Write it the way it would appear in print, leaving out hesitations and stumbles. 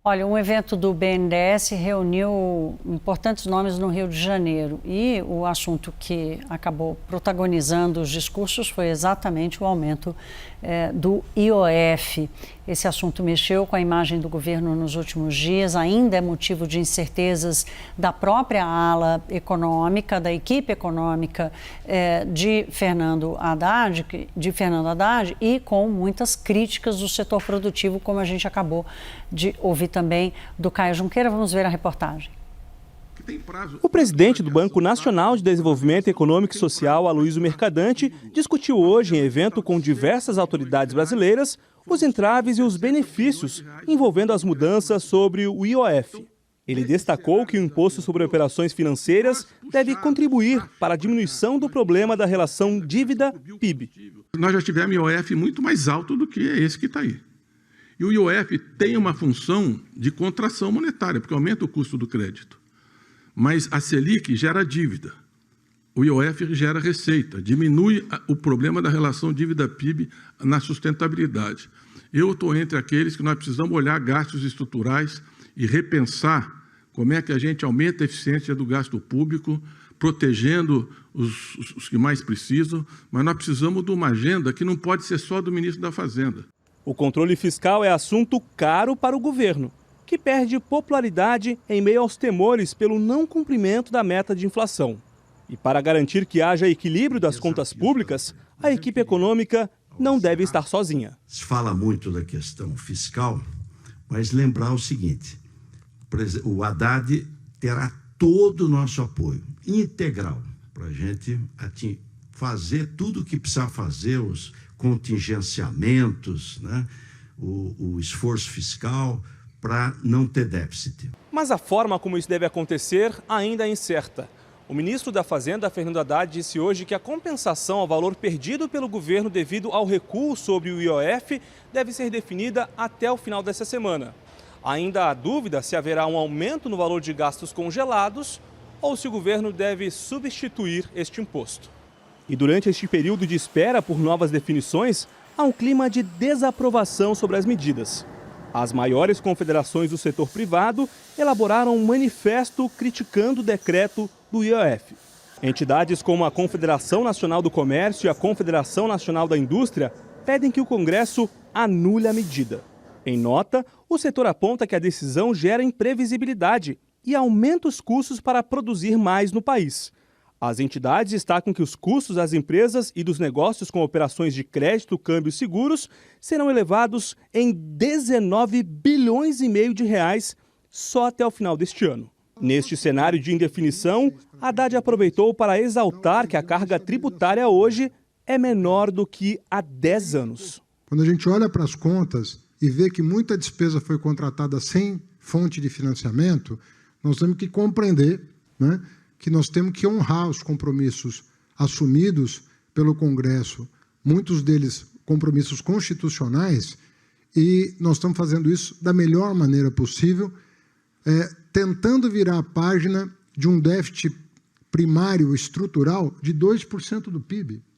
Olha, um evento do BNDES reuniu importantes nomes no Rio de Janeiro e o assunto que acabou protagonizando os discursos foi exatamente o aumento do IOF. Esse assunto mexeu com a imagem do governo nos últimos dias, ainda é motivo de incertezas da própria ala econômica, da equipe econômica de Fernando Haddad e com muitas críticas do setor produtivo, como a gente acabou de ouvir também do Caio Junqueira. Vamos ver a reportagem. O presidente do Banco Nacional de Desenvolvimento Econômico e Social, Aloysio Mercadante, discutiu hoje em evento com diversas autoridades brasileiras os entraves e os benefícios envolvendo as mudanças sobre o IOF. Ele destacou que o imposto sobre operações financeiras deve contribuir para a diminuição do problema da relação dívida-PIB. Nós já tivemos IOF muito mais alto do que esse que está aí. E o IOF tem uma função de contração monetária, porque aumenta o custo do crédito. Mas a Selic gera dívida. O IOF gera receita, diminui o problema da relação dívida-PIB na sustentabilidade. Eu estou entre aqueles que nós precisamos olhar gastos estruturais e repensar como é que a gente aumenta a eficiência do gasto público, protegendo os que mais precisam, mas nós precisamos de uma agenda que não pode ser só do ministro da Fazenda. O controle fiscal é assunto caro para o governo, que perde popularidade em meio aos temores pelo não cumprimento da meta de inflação. E para garantir que haja equilíbrio das contas públicas, a equipe econômica não deve estar sozinha. Se fala muito da questão fiscal, mas lembrar o seguinte: o Haddad terá todo o nosso apoio integral para a gente fazer tudo o que precisar fazer, os contingenciamentos, né? o esforço fiscal para não ter déficit. Mas a forma como isso deve acontecer ainda é incerta. O ministro da Fazenda, Fernando Haddad, disse hoje que a compensação ao valor perdido pelo governo devido ao recuo sobre o IOF deve ser definida até o final dessa semana. Ainda há dúvida se haverá um aumento no valor de gastos congelados ou se o governo deve substituir este imposto. E durante este período de espera por novas definições, há um clima de desaprovação sobre as medidas. As maiores confederações do setor privado elaboraram um manifesto criticando o decreto do IOF. Entidades como a Confederação Nacional do Comércio e a Confederação Nacional da Indústria pedem que o Congresso anule a medida. Em nota, o setor aponta que a decisão gera imprevisibilidade e aumenta os custos para produzir mais no país. As entidades destacam que os custos das empresas e dos negócios com operações de crédito, câmbio e seguros serão elevados em 19 bilhões e meio de reais só até o final deste ano. Neste cenário de indefinição, Haddad aproveitou para exaltar que a carga tributária hoje é menor do que há 10 anos. Quando a gente olha para as contas e vê que muita despesa foi contratada sem fonte de financiamento, nós temos que compreender, né, que nós temos que honrar os compromissos assumidos pelo Congresso, muitos deles compromissos constitucionais, e nós estamos fazendo isso da melhor maneira possível, tentando virar a página de um déficit primário estrutural de 2% do PIB.